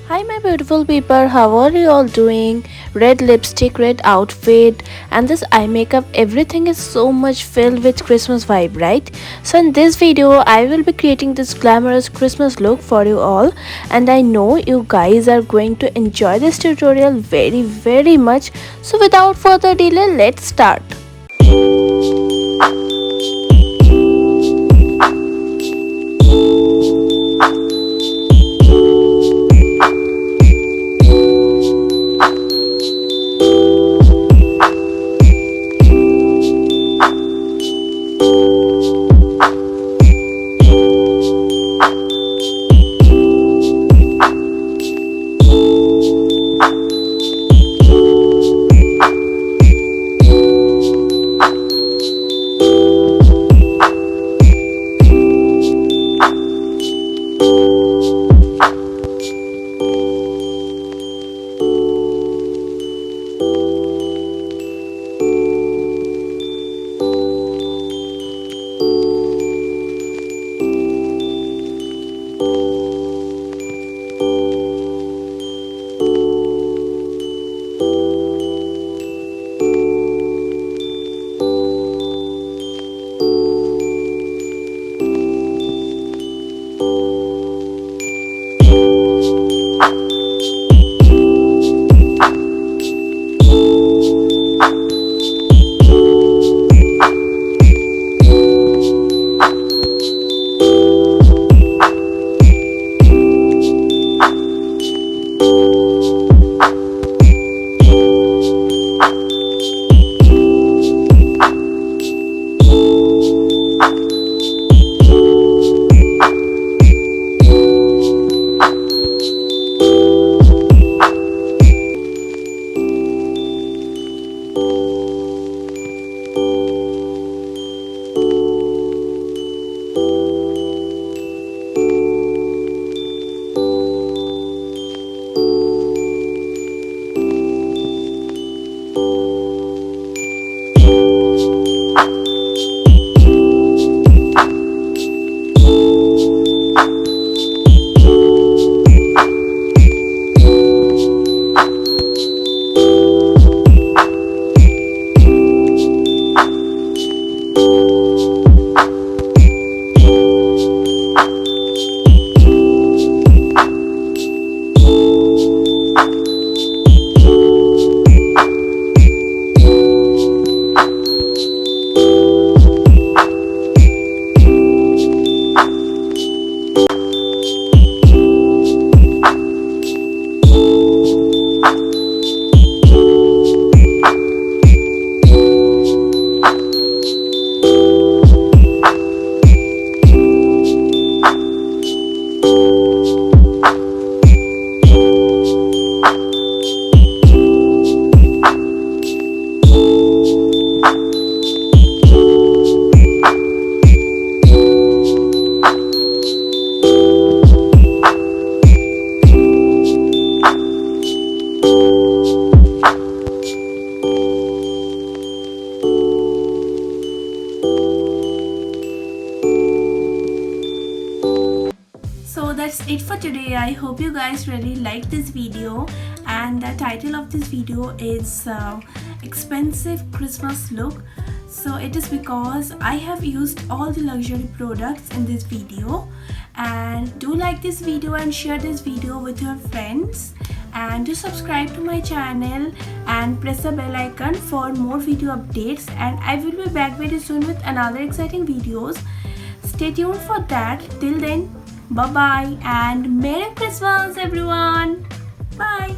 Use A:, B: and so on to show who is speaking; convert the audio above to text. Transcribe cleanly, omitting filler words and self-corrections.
A: Hi my beautiful people, how are you all doing? Red lipstick, red outfit and this eye makeup, everything is so much filled with Christmas vibe, right? So in this video I will be creating this glamorous Christmas look for you all, and I know you guys are going to enjoy this tutorial very much. So without further delay, let's start.
B: So that's it for today. I hope you guys really liked this video, and the title of this video is expensive Christmas look. So it is because I have used all the luxury products in this video. And do like this video and share this video with your friends, and do subscribe to my channel and press the bell icon for more video updates, and I will be back very soon with another exciting videos. Stay tuned for that. Till then, bye bye and Merry Christmas everyone. Bye.